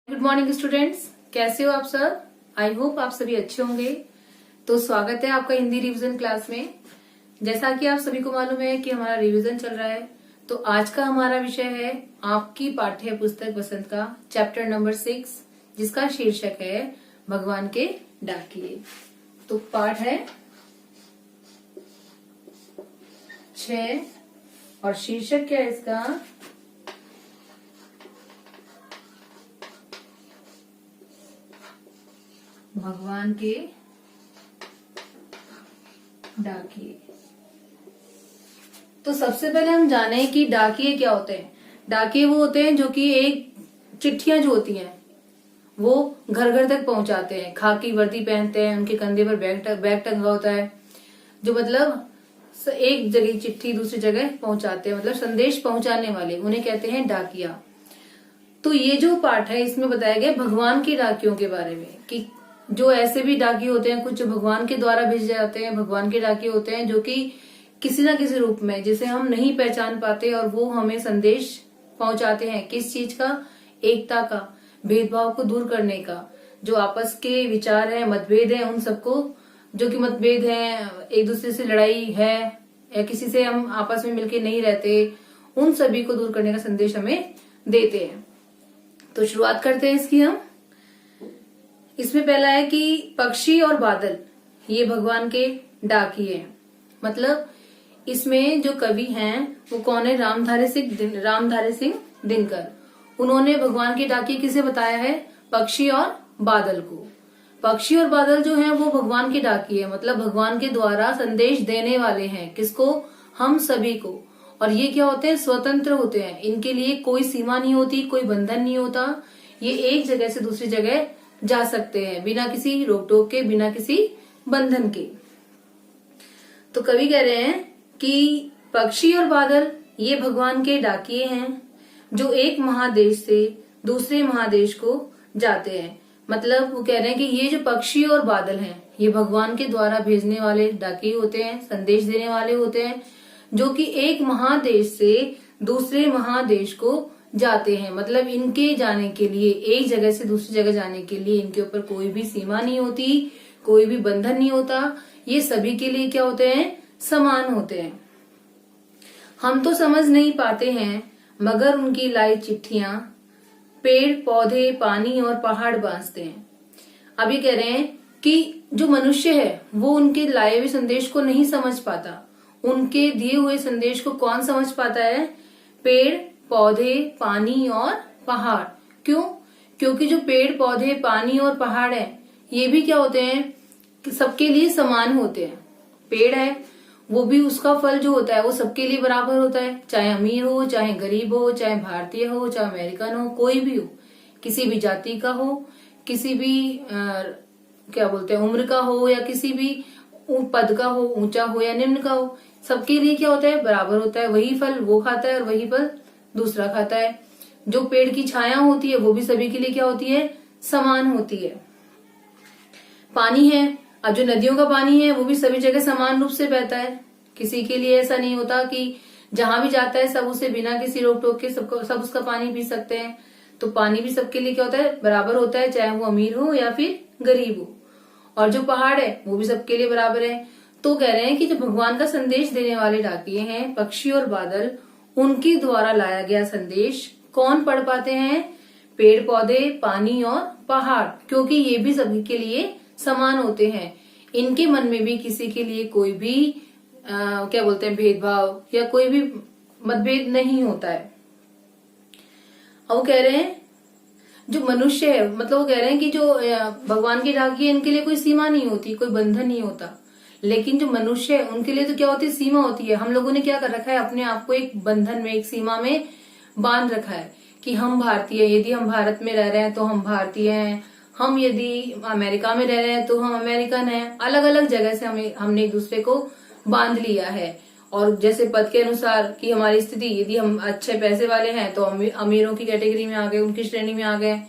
Good morning students, कैसे हो आप सब। आई होप आप सभी अच्छे होंगे। तो स्वागत है आपका हिंदी रिवीजन क्लास में। जैसा कि आप सभी को मालूम है कि हमारा रिवीजन चल रहा है, तो आज का हमारा विषय है आपकी पाठ्य पुस्तक बसंत का चैप्टर नंबर 6, जिसका शीर्षक है भगवान के डाकिये। तो पाठ है 6 और शीर्षक क्या है इसका, भगवान के डाकिये। तो सबसे पहले हम जाने कि डाकिये क्या होते हैं। डाकिये वो होते हैं जो कि एक चिट्ठियां जो होती हैं वो घर घर तक पहुंचाते हैं। खाकी वर्दी पहनते हैं, उनके कंधे पर बैग टंगा होता है, जो मतलब एक जगह चिट्ठी दूसरी जगह पहुंचाते हैं, मतलब संदेश पहुंचाने वाले, उन्हें कहते हैं डाकिया। तो ये जो पाठ है इसमें बताया गया भगवान के डाकियों के बारे में कि जो ऐसे भी डाकिये होते हैं, कुछ जो भगवान के द्वारा भेजे जाते हैं, भगवान के डाकिये होते हैं जो कि किसी ना किसी रूप में जिसे हम नहीं पहचान पाते और वो हमें संदेश पहुंचाते हैं। किस चीज का? एकता का, भेदभाव को दूर करने का। जो आपस के विचार है, मतभेद है, उन सबको, जो कि मतभेद है, एक दूसरे से लड़ाई है या किसी से हम आपस में मिलके नहीं रहते, उन सभी को दूर करने का संदेश हमें देते हैं। तो शुरुआत करते हैं इसकी हम। इसमें पहला है कि पक्षी और बादल ये भगवान के डाकिये हैं। मतलब इसमें जो कवि हैं वो कौन है? रामधारी सिंह दिनकर। उन्होंने भगवान के डाकिये किसे बताया है? पक्षी और बादल को। पक्षी और बादल जो हैं वो भगवान के डाकिये हैं, मतलब भगवान के द्वारा संदेश देने वाले हैं। किसको? हम सभी को। और ये क्या होते हैं? स्वतंत्र होते हैं। इनके लिए कोई सीमा नहीं होती, कोई बंधन नहीं होता। ये एक जगह से दूसरी जगह जा सकते हैं बिना किसी रोक टोक के, बिना किसी बंधन के। तो कवि कह रहे हैं कि पक्षी और बादल ये भगवान के डाकिये हैं जो एक महादेश से दूसरे महादेश को जाते हैं। मतलब वो कह रहे हैं कि ये जो पक्षी और बादल हैं ये भगवान के द्वारा भेजने वाले डाकिये होते हैं, संदेश देने वाले होते हैं, जो कि एक महादेश से दूसरे महादेश को जाते हैं। मतलब इनके जाने के लिए, एक जगह से दूसरी जगह जाने के लिए इनके ऊपर कोई भी सीमा नहीं होती, कोई भी बंधन नहीं होता। ये सभी के लिए क्या होते हैं? समान होते हैं। हम तो समझ नहीं पाते हैं मगर उनकी लाई चिट्ठियां पेड़ पौधे पानी और पहाड़ बांसते हैं। अब ये कह रहे हैं कि जो मनुष्य है वो उनके लाए हुए संदेश को नहीं समझ पाता। उनके दिए हुए संदेश को कौन समझ पाता है? पेड़ पौधे पानी और पहाड़। क्यों? क्योंकि जो पेड़ पौधे पानी और पहाड़ है ये भी क्या होते हैं कि सबके लिए समान होते हैं। पेड़ है वो भी, उसका फल जो होता है वो सबके लिए बराबर होता है, चाहे अमीर हो, चाहे गरीब हो, चाहे भारतीय हो, चाहे अमेरिकन हो, कोई भी हो, किसी भी जाति का हो, किसी भी क्या बोलते हैं उम्र का हो, या किसी भी पद का हो, ऊंचा हो या निम्न का हो, सबके लिए क्या होता है? बराबर होता है। वही फल वो खाता है और वही फल दूसरा खाता है। जो पेड़ की छाया होती है वो भी सभी के लिए क्या होती है? समान होती है। पानी है, अब जो नदियों का पानी है वो भी सभी जगह समान रूप से बहता है। किसी के लिए ऐसा नहीं होता कि जहां भी जाता है सब उसे बिना किसी रोक टोक के सब उसका पानी पी सकते हैं। तो पानी भी सबके लिए क्या होता है? बराबर होता है, चाहे वो अमीर हो या फिर गरीब हो। और जो पहाड़ है वो भी सबके लिए बराबर है। तो कह रहे हैं कि जो भगवान का संदेश देने वाले डाकिये हैं पक्षी और बादल, उनके द्वारा लाया गया संदेश कौन पढ़ पाते हैं? पेड़ पौधे पानी और पहाड़, क्योंकि ये भी सभी के लिए समान होते हैं। इनके मन में भी किसी के लिए कोई भी क्या बोलते हैं भेदभाव या कोई भी मतभेद नहीं होता है। और वो कह रहे हैं जो मनुष्य है, मतलब वो कह रहे हैं कि जो भगवान के डाकिये इनके लिए कोई सीमा नहीं होती, कोई बंधन नहीं होता। लेकिन जो मनुष्य है उनके लिए तो क्या होती है? सीमा होती है। हम लोगों ने क्या कर रखा है? अपने आप को एक बंधन में, एक सीमा में बांध रखा है कि हम भारतीय, यदि हम भारत में रह रहे हैं तो हम भारतीय हैं, हम यदि अमेरिका में रह रहे हैं तो हम अमेरिकन हैं। अलग अलग जगह से हमने एक दूसरे को बांध लिया है। और जैसे पद के अनुसार कि हमारी स्थिति, यदि हम अच्छे पैसे वाले हैं तो अमीरों की कैटेगरी में आ गए, उनकी श्रेणी में आ गए।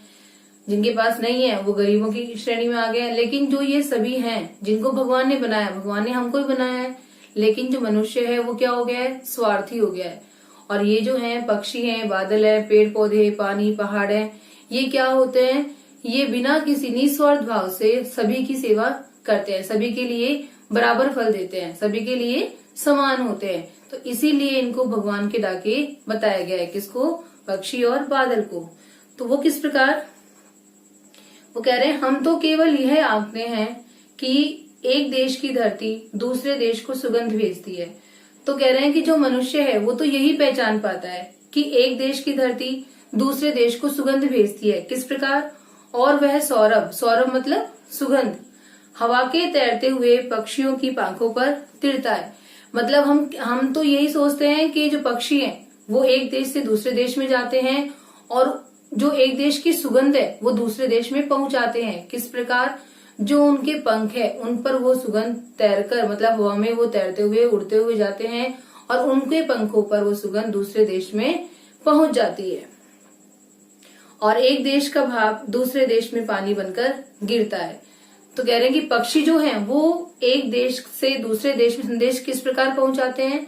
जिनके पास नहीं है वो गरीबों की श्रेणी में आ गए। लेकिन जो ये सभी हैं जिनको भगवान ने बनाया, भगवान ने हमको ही बनाया है, लेकिन जो मनुष्य है वो क्या हो गया है? स्वार्थी हो गया है। और ये जो है पक्षी हैं, बादल है, पेड़ पौधे पानी पहाड़ है, ये क्या होते हैं, ये बिना किसी निस्वार्थ भाव से सभी की सेवा करते हैं, सभी के लिए बराबर फल देते हैं, सभी के लिए समान होते हैं। तो इसीलिए इनको भगवान के डाके बताया गया है। किसको? पक्षी और बादल को। तो वो किस प्रकार, वो कह रहे हैं हम तो केवल यह आंकते हैं कि एक देश की धरती दूसरे देश को सुगंध भेजती है। तो कह रहे हैं कि जो मनुष्य है वो तो यही पहचान पाता है कि एक देश की धरती दूसरे देश को सुगंध भेजती है। किस प्रकार? और वह सौरभ, सौरभ मतलब सुगंध, हवा के तैरते हुए पक्षियों की पांखों पर तिरता है। मतलब हम तो यही सोचते हैं कि जो पक्षी हैं वो एक देश से दूसरे देश में जाते हैं और जो एक देश की सुगंध है वो दूसरे देश में पहुंचाते हैं। किस प्रकार? जो उनके पंख है उन पर वो सुगंध तैरकर, मतलब हवा में वो तैरते हुए उड़ते हुए जाते हैं और उनके पंखों पर वो सुगंध दूसरे देश में पहुंच जाती है। और एक देश का भाप दूसरे देश में पानी बनकर गिरता है। तो कह रहे हैं कि पक्षी जो हैं वो एक देश से दूसरे देश में संदेश किस प्रकार पहुंचाते हैं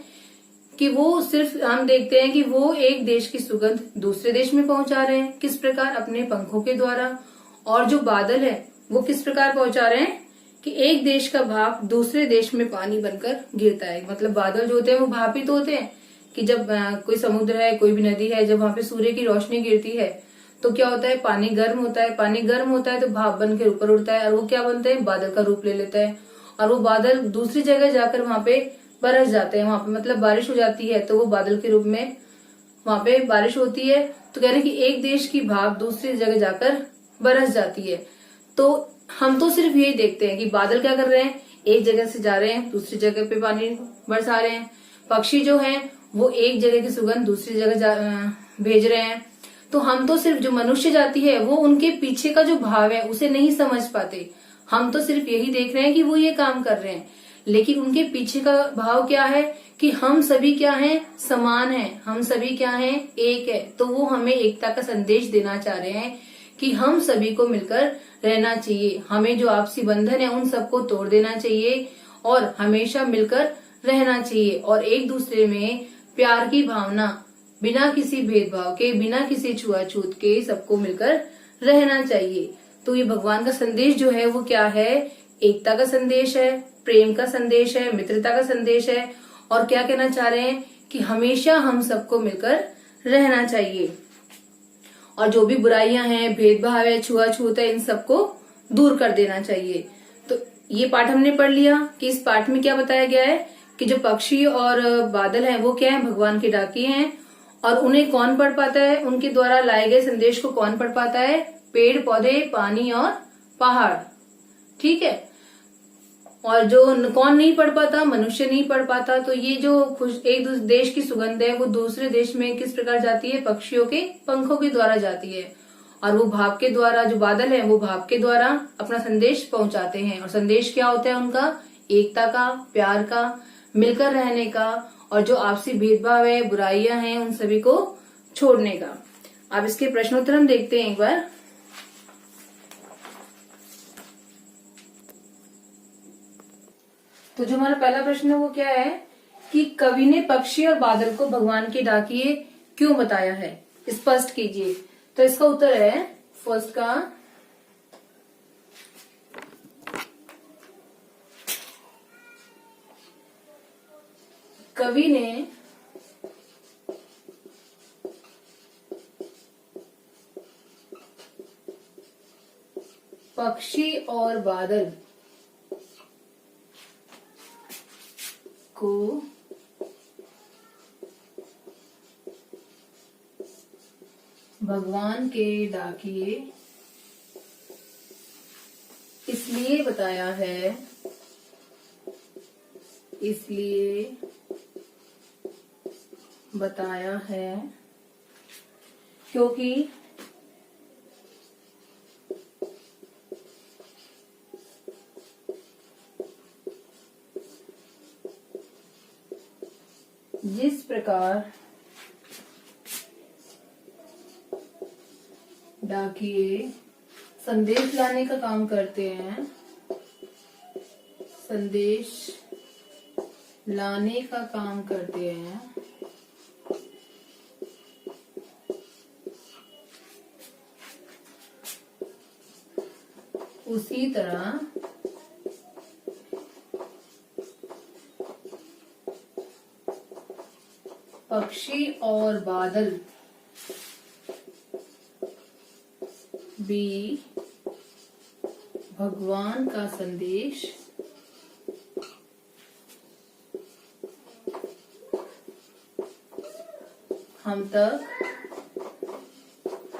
कि वो सिर्फ हम देखते हैं कि वो एक देश की सुगंध दूसरे देश में पहुंचा रहे हैं। किस प्रकार? अपने पंखों के द्वारा। और जो बादल है वो किस प्रकार पहुंचा रहे हैं कि एक देश का भाप दूसरे देश में पानी बनकर गिरता है। मतलब बादल जो होते हैं वो भापित होते हैं कि जब कोई समुद्र है, कोई भी नदी है, जब वहां पे सूर्य की रोशनी गिरती है तो क्या होता है, पानी गर्म होता है। पानी गर्म होता है तो भाप बनकर ऊपर उड़ता है और वो क्या बनता है, बादल का रूप ले लेता है। और वो बादल दूसरी जगह जाकर वहां पे बरस जाते हैं। वहां पे मतलब बारिश हो जाती है तो वो बादल के रूप में वहां पे बारिश होती है। तो कह रहे हैं कि एक देश की भाप दूसरी जगह जाकर बरस जाती है। तो हम तो सिर्फ यही देखते हैं कि बादल क्या कर रहे हैं, एक जगह से जा रहे हैं दूसरी जगह पे पानी बरसा रहे हैं। पक्षी जो हैं वो एक जगह की सुगंध दूसरी जगह भेज रहे हैं। तो हम तो सिर्फ, जो मनुष्य जाति है वो उनके पीछे का जो भाव है उसे नहीं समझ पाते। हम तो सिर्फ यही देख रहे हैं कि वो ये काम कर रहे हैं, लेकिन उनके पीछे का भाव क्या है कि हम सभी क्या हैं, समान हैं, हम सभी क्या हैं, एक है। तो वो हमें एकता का संदेश देना चाह रहे हैं कि हम सभी को मिलकर रहना चाहिए, हमें जो आपसी बंधन है उन सबको तोड़ देना चाहिए और हमेशा मिलकर रहना चाहिए और एक दूसरे में प्यार की भावना, बिना किसी भेदभाव के, बिना किसी छुआछूत के सबको मिलकर रहना चाहिए। तो ये भगवान का संदेश जो है वो क्या है, एकता का संदेश है, प्रेम का संदेश है, मित्रता का संदेश है। और क्या कहना चाह रहे हैं कि हमेशा हम सबको मिलकर रहना चाहिए और जो भी बुराइयां हैं, भेदभाव है, छुआछूत है, इन सबको दूर कर देना चाहिए। तो ये पाठ हमने पढ़ लिया कि इस पाठ में क्या बताया गया है कि जो पक्षी और बादल हैं वो क्या है, भगवान के डाकिये हैं। और उन्हें कौन पढ़ पाता है, उनके द्वारा लाए गए संदेश को कौन पढ़ पाता है, पेड़ पौधे, पानी और पहाड़। ठीक है। और जो कौन नहीं पढ़ पाता, मनुष्य नहीं पढ़ पाता। तो ये जो एक देश की सुगंध है वो दूसरे देश में किस प्रकार जाती है, पक्षियों के पंखों के द्वारा जाती है। और वो भाप के द्वारा, जो बादल है वो भाप के द्वारा अपना संदेश पहुंचाते हैं। और संदेश क्या होता है उनका, एकता का, प्यार का, मिलकर रहने का और जो आपसी भेदभाव है, बुराइयां हैं, उन सभी को छोड़ने का। अब इसके प्रश्नोत्तर हम देखते हैं एक बार। तो जो हमारा पहला प्रश्न है वो क्या है कि कवि ने पक्षी और बादल को भगवान के डाकिये क्यों बताया है, स्पष्ट कीजिए। तो इसका उत्तर है फर्स्ट का, कवि ने पक्षी और बादल को भगवान के डाकिये इसलिए बताया है, क्योंकि जिस प्रकार डाकिये संदेश लाने का काम करते हैं, संदेश लाने का काम करते हैं, उसी तरह पक्षी और बादल भी भगवान का संदेश हम तक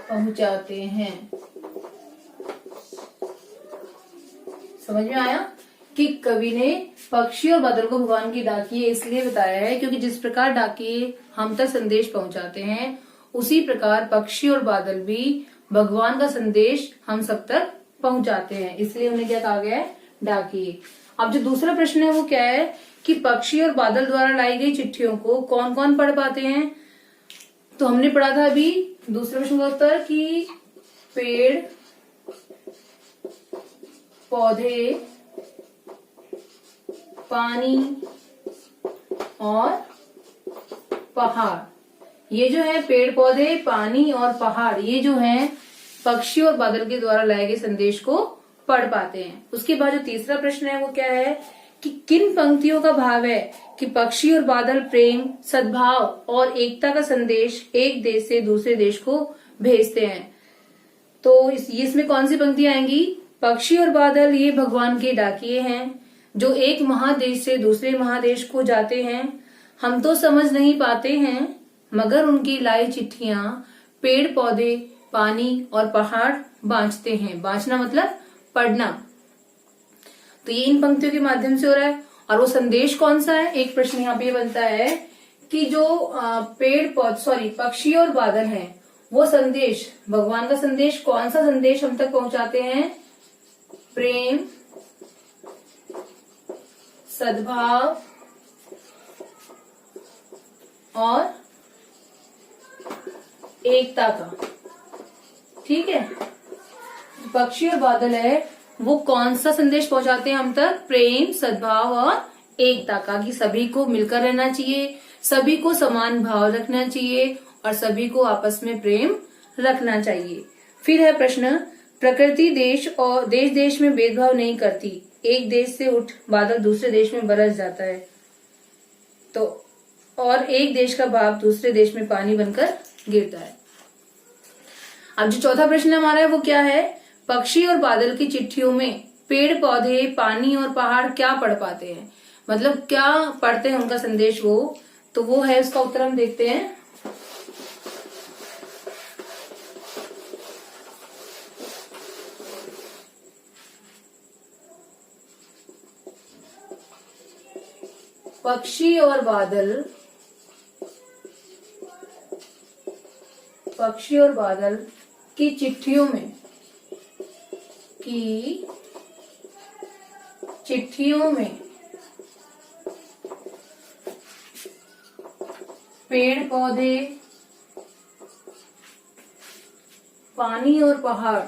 पहुंचाते हैं। समझ में आया कि कवि ने पक्षी और बादल को भगवान की डाकिए इसलिए बताया है क्योंकि जिस प्रकार डाकिए हम तक संदेश पहुंचाते हैं उसी प्रकार पक्षी और बादल भी भगवान का संदेश हम सब तक पहुंचाते हैं, इसलिए उन्हें क्या कहा गया है, डाकिए। अब जो दूसरा प्रश्न है वो क्या है कि पक्षी और बादल द्वारा लाई गई चिट्ठियों को कौन कौन पढ़ पाते हैं। तो हमने पढ़ा था अभी दूसरे प्रश्न का उत्तर कि पेड़ पौधे पानी और पहाड़, ये जो है पेड़ पौधे पानी और पहाड़, ये जो है पक्षी और बादल के द्वारा लाए गए संदेश को पढ़ पाते हैं। उसके बाद जो तीसरा प्रश्न है वो क्या है कि किन पंक्तियों का भाव है कि पक्षी और बादल प्रेम सद्भाव और एकता का संदेश एक देश से दूसरे देश को भेजते हैं। तो इसमें कौन सी पंक्तियां आएंगी, पक्षी और बादल ये भगवान के डाकिए हैं जो एक महादेश से दूसरे महादेश को जाते हैं। हम तो समझ नहीं पाते हैं मगर उनकी लाई चिट्ठियां पेड़ पौधे पानी और पहाड़ बांचते हैं। बांचना मतलब पढ़ना। तो ये इन पंक्तियों के माध्यम से हो रहा है। और वो संदेश कौन सा है, एक प्रश्न यहाँ पे बनता है कि जो पक्षी और बादल हैं वो संदेश भगवान का संदेश कौन सा संदेश हम तक पहुंचाते हैं, प्रेम सद्भाव और एकता का। ठीक है, पक्षी और बादल है वो कौन सा संदेश पहुंचाते हैं हम तक, प्रेम सद्भाव और एकता का, कि सभी को मिलकर रहना चाहिए, सभी को समान भाव रखना चाहिए और सभी को आपस में प्रेम रखना चाहिए। फिर है प्रश्न, प्रकृति देश और देश देश में भेदभाव नहीं करती, एक देश से उठ बादल दूसरे देश में बरस जाता है, तो और एक देश का भाप दूसरे देश में पानी बनकर गिरता है। अब जो चौथा प्रश्न हमारा है वो क्या है, पक्षी और बादल की चिट्ठियों में पेड़ पौधे पानी और पहाड़ क्या पढ़ पाते हैं, मतलब क्या पढ़ते हैं उनका संदेश वो, तो वो है उसका उत्तर हम देखते हैं। पक्षी और बादल की चिट्ठियों में पेड़ पौधे पानी और पहाड़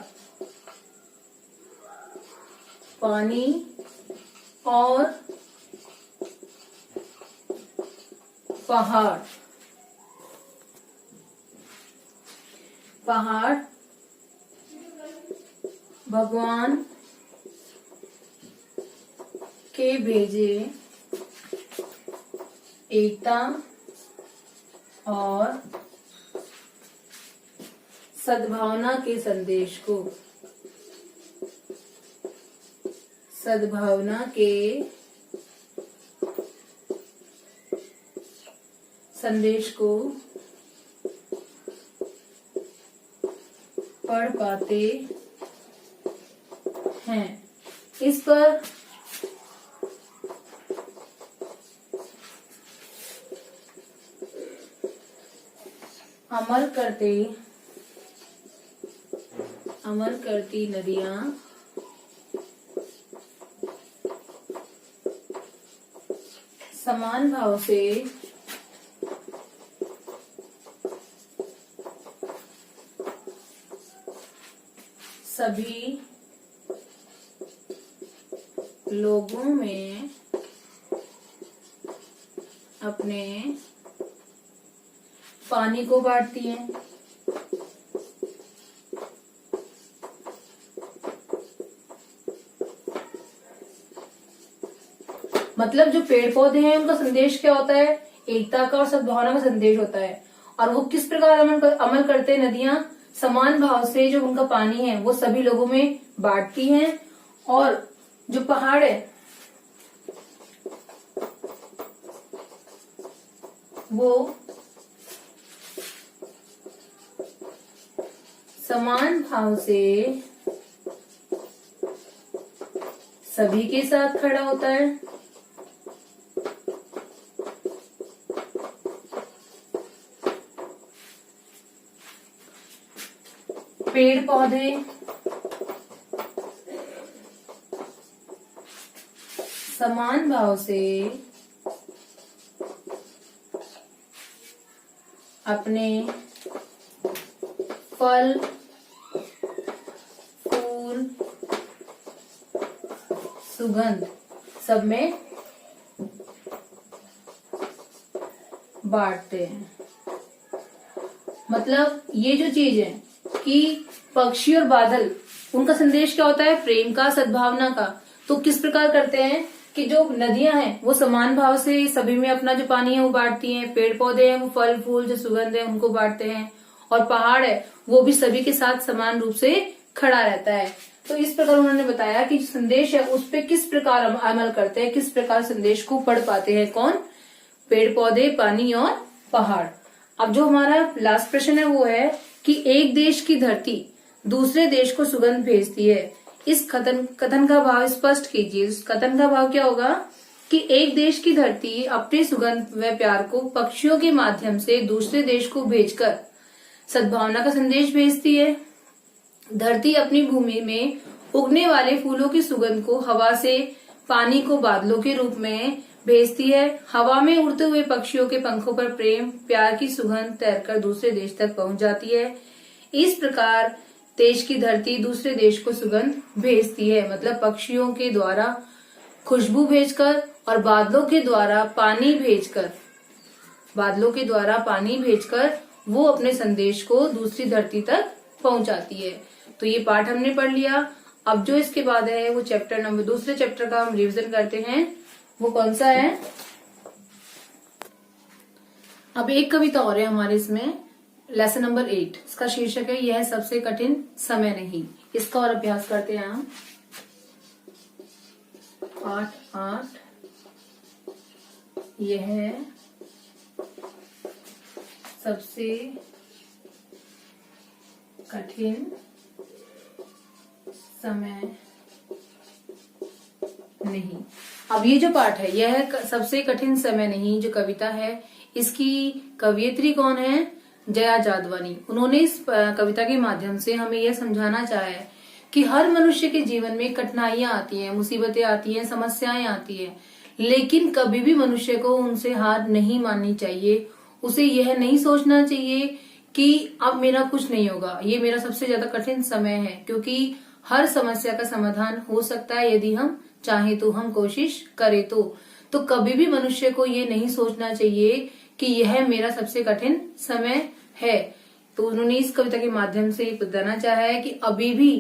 पहाड़ भगवान के भेजे एकता और सद्भावना के संदेश को पढ़ पाते हैं। इस पर अमल करती नदियां समान भाव से सभी लोगों में अपने पानी को बांटती हैं। मतलब जो पेड़ पौधे हैं उनका संदेश क्या होता है, एकता का और सद्भावना का संदेश होता है। और वो किस प्रकार अमल करते हैं, नदियां समान भाव से जो उनका पानी है वो सभी लोगों में बांटती हैं। और जो पहाड़ है वो समान भाव से सभी के साथ खड़ा होता है। पेड़ पौधे समान भाव से अपने फल फूल सुगंध सब में बांटते हैं। मतलब ये जो चीज है कि पक्षी और बादल, उनका संदेश क्या होता है, प्रेम का, सद्भावना का। तो किस प्रकार करते हैं कि जो नदियां हैं वो समान भाव से सभी में अपना जो पानी है वो बांटती हैं, पेड़ पौधे हैं वो फल फूल जो सुगंध है उनको बांटते हैं, और पहाड़ है वो भी सभी के साथ समान रूप से खड़ा रहता है। तो इस प्रकार उन्होंने बताया कि संदेश है उस पे किस प्रकार अमल करते हैं, किस प्रकार संदेश को पढ़ पाते हैं, कौन, पेड़ पौधे, पानी और पहाड़। अब जो हमारा लास्ट प्रश्न है वो है कि एक देश की धरती दूसरे देश को सुगंध भेजती है। इस कथन का भाव स्पष्ट कीजिए। इस कथन का भाव क्या होगा कि एक देश की धरती अपने सुगंध व प्यार को पक्षियों के माध्यम से दूसरे देश को भेजकर सद्भावना का संदेश भेजती है। धरती अपनी भूमि में उगने वाले फूलों की सुगंध को हवा से पानी को बादलों के रूप में भेजती है। हवा में उड़ते हुए पक्षियों के पंखों पर प्रेम प्यार की सुगंध तैरकर दूसरे देश तक पहुंच जाती है। इस प्रकार देश की धरती दूसरे देश को सुगंध भेजती है। मतलब पक्षियों के द्वारा खुशबू भेजकर और बादलों के द्वारा पानी भेजकर वो अपने संदेश को दूसरी धरती तक पहुंचाती है। तो ये पाठ हमने पढ़ लिया। अब जो इसके बाद है वो दूसरे चैप्टर का हम रिवीजन करते हैं। वो कौन सा है, अब एक कविता और है हमारे इसमें, लेसन नंबर 8। इसका शीर्षक है यह सबसे कठिन समय नहीं। इसका और अभ्यास करते हैं हम। 8 यह सबसे कठिन समय नहीं। अब ये जो पाठ है यह सबसे कठिन समय नहीं जो कविता है, इसकी कवयित्री कौन है, जया जादवानी। उन्होंने इस कविता के माध्यम से हमें यह समझाना चाहा है कि हर मनुष्य के जीवन में कठिनाइयां आती हैं, मुसीबतें आती हैं, समस्याएं आती हैं, लेकिन कभी भी मनुष्य को उनसे हार नहीं माननी चाहिए। उसे यह नहीं सोचना चाहिए कि अब मेरा कुछ नहीं होगा, ये मेरा सबसे ज्यादा कठिन समय है, क्योंकि हर समस्या का समाधान हो सकता है यदि हम चाहे तो, हम कोशिश करें तो कभी भी मनुष्य को ये नहीं सोचना चाहिए कि यह मेरा सबसे कठिन समय है। तो उन्होंने इस कविता के माध्यम से बताना चाहा है कि अभी भी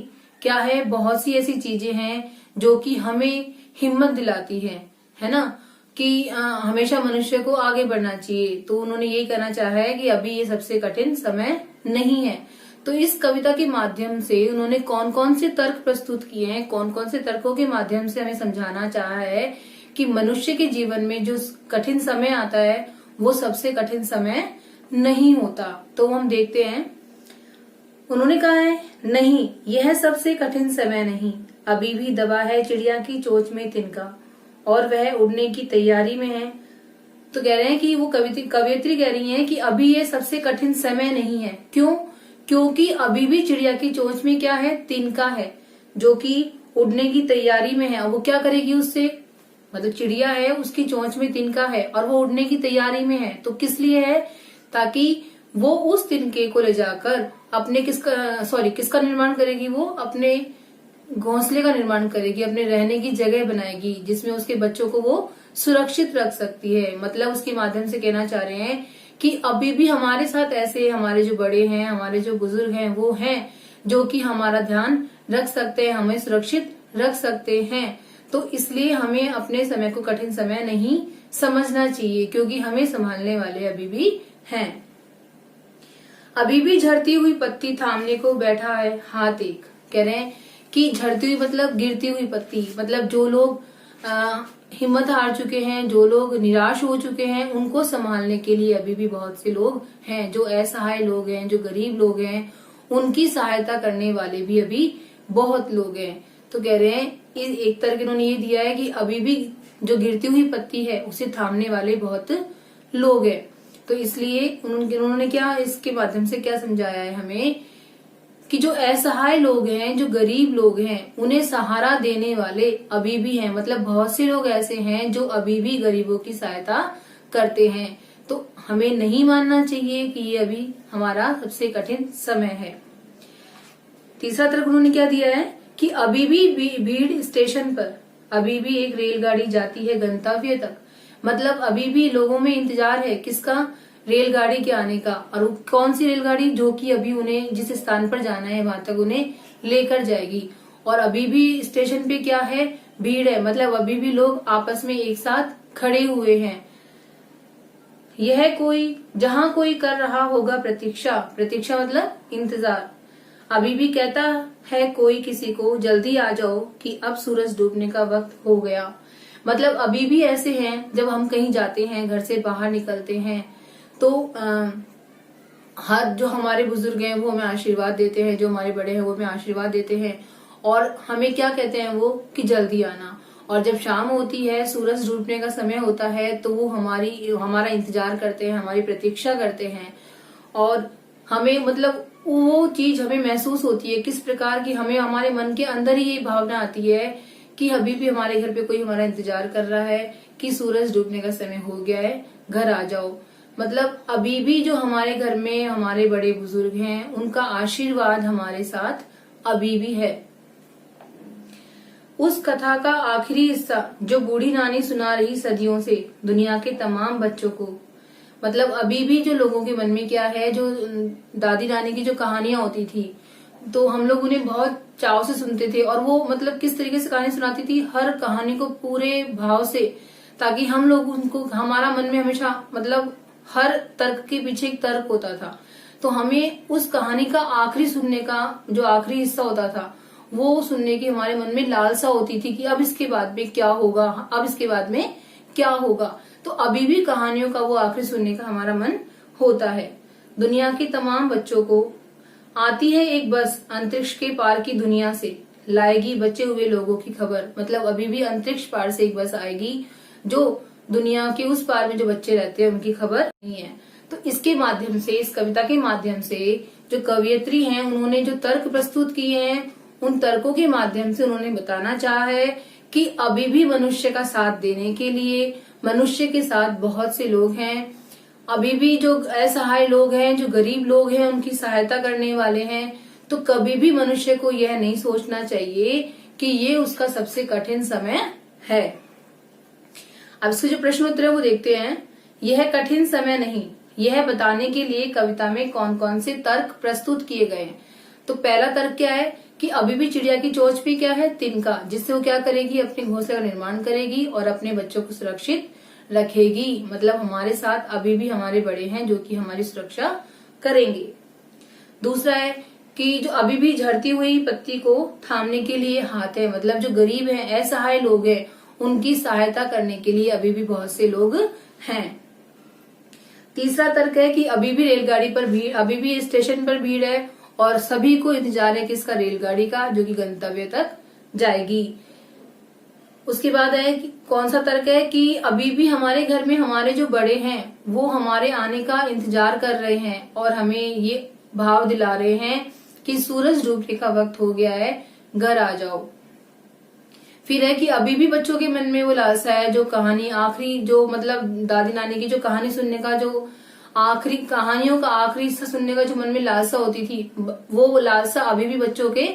क्या है, बहुत सी ऐसी चीजें हैं जो कि हमें हिम्मत दिलाती है ना, कि हमेशा मनुष्य को आगे बढ़ना चाहिए। तो उन्होंने यही कहना चाहा है कि अभी ये सबसे कठिन समय नहीं है। तो इस कविता के माध्यम से उन्होंने कौन कौन से तर्क प्रस्तुत किए हैं, कौन कौन से तर्कों के माध्यम से हमें समझाना चाहा है कि मनुष्य के जीवन में जो कठिन समय आता है वो सबसे कठिन समय नहीं होता। तो हम देखते हैं। उन्होंने कहा है, नहीं, यह सबसे कठिन समय नहीं, अभी भी दबा है चिड़िया की चोंच में तिनका और वह उड़ने की तैयारी में है। तो कह रहे हैं कि वो कवयित्री कह रही हैं कि अभी ये सबसे कठिन समय नहीं है। क्यों? क्योंकि अभी भी चिड़िया की चोंच में क्या है, तिनका है, जो कि उड़ने की तैयारी में है। और वो क्या करेगी उससे, मतलब चिड़िया है उसकी चोंच में तिनका है और वो उड़ने की तैयारी में है। तो किस लिए है, ताकि वो उस तिनके को ले जाकर अपने किसका निर्माण करेगी, वो अपने घोंसले का निर्माण करेगी, अपने रहने की जगह बनाएगी जिसमें उसके बच्चों को वो सुरक्षित रख सकती है। मतलब उसके माध्यम से कहना चाह रहे हैं कि अभी भी हमारे साथ ऐसे हमारे जो बड़े हैं, हमारे जो बुजुर्ग हैं वो हैं जो कि हमारा ध्यान रख सकते हैं, हमें सुरक्षित रख सकते हैं। तो इसलिए हमें अपने समय को कठिन समय नहीं समझना चाहिए, क्योंकि हमें संभालने वाले अभी भी हैं। अभी भी झड़ती हुई पत्ती थामने को बैठा है हाथ एक। कह रहे हैं कि झड़ती हुई मतलब गिरती हुई पत्ती, मतलब जो लोग हिम्मत हार चुके हैं, जो लोग निराश हो चुके हैं, उनको संभालने के लिए अभी भी बहुत से लोग हैं। जो असहाय लोग हैं, जो गरीब लोग हैं, उनकी सहायता करने वाले भी अभी बहुत लोग हैं। तो कह रहे हैं एक तर्क इन्होंने ये दिया है कि अभी भी जो गिरती हुई पत्ती है उसे थामने वाले बहुत लोग हैं। तो इसलिए उन्होंने क्या इसके माध्यम से क्या समझाया है हमें कि जो असहाय लोग हैं, जो गरीब लोग हैं, उन्हें सहारा देने वाले अभी भी हैं। मतलब बहुत से लोग ऐसे हैं जो अभी भी गरीबों की सहायता करते हैं। तो हमें नहीं मानना चाहिए कि ये अभी हमारा सबसे कठिन समय है। तीसरा तर्क उन्होंने क्या दिया है कि अभी भी भीड़ स्टेशन पर, अभी भी एक रेलगाड़ी जाती है गंतव्य तक। मतलब अभी भी लोगों में इंतजार है किसका? रेलगाड़ी के आने का। और कौन सी रेलगाड़ी? जो कि अभी उन्हें जिस स्थान पर जाना है वहां तक उन्हें लेकर जाएगी। और अभी भी स्टेशन पे क्या है? भीड़ है। मतलब अभी भी लोग आपस में एक साथ खड़े हुए हैं। यह कोई जहां कोई कर रहा होगा प्रतीक्षा, प्रतीक्षा मतलब इंतजार। अभी भी कहता है कोई किसी को जल्दी आ जाओ कि अब सूरज डूबने का वक्त हो गया। मतलब अभी भी ऐसे हैं, जब हम कहीं जाते हैं, घर से बाहर निकलते हैं, तो हर जो हमारे बुजुर्ग हैं वो हमें आशीर्वाद देते हैं, जो हमारे बड़े हैं वो हमें आशीर्वाद देते हैं, और हमें क्या कहते हैं वो कि जल्दी आना। और जब शाम होती है, सूरज डूबने का समय होता है, तो वो हमारा इंतजार करते हैं, हमारी प्रतीक्षा करते हैं। और हमें मतलब वो चीज हमें महसूस होती है किस प्रकार की, हमें हमारे मन के अंदर ही ये भावना आती है कि अभी भी हमारे घर पे कोई हमारा इंतजार कर रहा है कि सूरज डूबने का समय हो गया है, घर आ जाओ। मतलब अभी भी जो हमारे घर में हमारे बड़े बुजुर्ग हैं, उनका आशीर्वाद हमारे साथ अभी भी है। उस कथा का आखिरी हिस्सा जो बूढ़ी नानी सुना रही सदियों से दुनिया के तमाम बच्चों को। मतलब अभी भी जो लोगों के मन में क्या है, जो दादी नानी की जो कहानियां होती थी, तो हम लोग उन्हें बहुत चाव से सुनते थे। और वो मतलब किस तरीके से कहानी सुनाती थी, हर कहानी को पूरे भाव से, ताकि हम लोग उनको, हमारा मन में हमेशा मतलब हर तर्क के पीछे एक तर्क होता था। तो हमें उस कहानी का आखिरी सुनने का जो आखिरी हिस्सा होता था, वो सुनने की हमारे मन में लालसा होती थी कि अब इसके बाद में क्या होगा, अब इसके बाद में क्या होगा। तो अभी भी कहानियों का वो आखिरी सुनने का हमारा मन होता है। दुनिया के तमाम बच्चों को आती है एक बस अंतरिक्ष के पार की दुनिया से, लाएगी बचे हुए लोगों की खबर। मतलब अभी भी अंतरिक्ष पार से एक बस आएगी, जो दुनिया के उस पार में जो बच्चे रहते हैं उनकी खबर नहीं है। तो इसके माध्यम से, इस कविता के माध्यम से जो कवयित्री हैं, उन्होंने जो तर्क प्रस्तुत किए हैं, उन तर्कों के माध्यम से उन्होंने बताना चाहा है कि अभी भी मनुष्य का साथ देने के लिए मनुष्य के साथ बहुत से लोग हैं। अभी भी जो असहाय लोग हैं, जो गरीब लोग हैं, उनकी सहायता करने वाले हैं। तो कभी भी मनुष्य को यह नहीं सोचना चाहिए कि ये उसका सबसे कठिन समय है। अब इसके जो प्रश्न उत्तर है वो देखते हैं। यह कठिन समय नहीं, यह बताने के लिए कविता में कौन कौन से तर्क प्रस्तुत किए गए हैं। तो पहला तर्क क्या है कि अभी भी चिड़िया की चोंच पे क्या है? तिनका, जिससे वो क्या करेगी? अपने घोंसले का निर्माण करेगी और अपने बच्चों को सुरक्षित रखेगी। मतलब हमारे साथ अभी भी हमारे बड़े हैं जो कि हमारी सुरक्षा करेंगे। दूसरा है कि जो अभी भी झड़ती हुई पत्ती को थामने के लिए हाथ है। मतलब जो गरीब हैं, असहाय लोग हैं, उनकी सहायता करने के लिए अभी भी बहुत से लोग हैं। तीसरा तर्क है कि अभी भी रेलगाड़ी पर भीड़, अभी भी स्टेशन पर भीड़ है और सभी को इंतजार है किसका? रेलगाड़ी का, जो कि गंतव्य तक जाएगी। उसके बाद है कि कौन सा तर्क है कि अभी भी हमारे घर में हमारे जो बड़े हैं वो हमारे आने का इंतजार कर रहे हैं और हमें ये भाव दिला रहे हैं कि सूरज डूबने का वक्त हो गया है, घर आ जाओ। फिर है कि अभी भी बच्चों के मन में वो लालसा है, जो कहानी आखिरी, जो मतलब दादी नानी की जो कहानी सुनने का, जो आखिरी कहानियों का आखिरी हिस्सा सुनने का जो मन में लालसा होती थी, वो लालसा अभी भी बच्चों के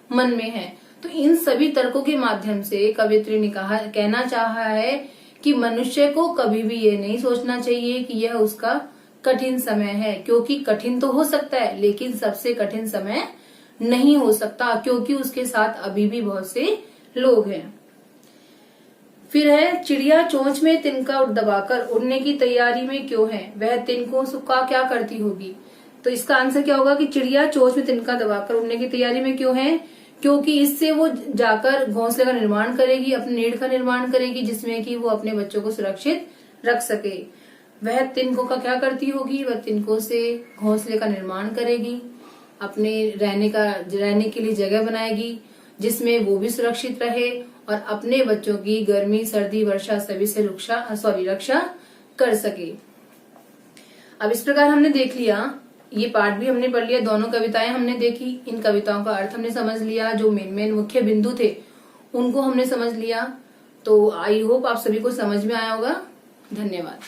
मन में है। तो इन सभी तर्कों के माध्यम से कवियत्री ने कहना चाहा है कि मनुष्य को कभी भी ये नहीं सोचना चाहिए कि यह उसका कठिन समय है, क्योंकि कठिन तो हो सकता है लेकिन सबसे कठिन समय नहीं हो सकता, क्योंकि उसके साथ अभी भी बहुत से लोग हैं। फिर है चिड़िया चोंच में तिनका दबाकर उड़ने की तैयारी में क्यों है, वह तिनकों का क्या करती होगी। तो इसका आंसर क्या होगा कि चिड़िया चोंच में तिनका दबाकर उड़ने की तैयारी में क्यों है, क्योंकि इससे वो जाकर घोंसले का निर्माण करेगी, अपने नीड़ का निर्माण करेगी, जिसमें कि वो अपने बच्चों को सुरक्षित रख सके। वह तिनकों का क्या करती होगी, वह तिनकों से घोंसले का निर्माण करेगी, अपने रहने के लिए जगह बनाएगी, जिसमें वो भी सुरक्षित रहे और अपने बच्चों की गर्मी सर्दी वर्षा सभी से रक्षा कर सके। अब इस प्रकार हमने देख लिया, ये पार्ट भी हमने पढ़ लिया, दोनों कविताएं हमने देखी, इन कविताओं का अर्थ हमने समझ लिया, जो मेन मुख्य बिंदु थे उनको हमने समझ लिया। तो आई होप आप सभी को समझ में आया होगा। धन्यवाद।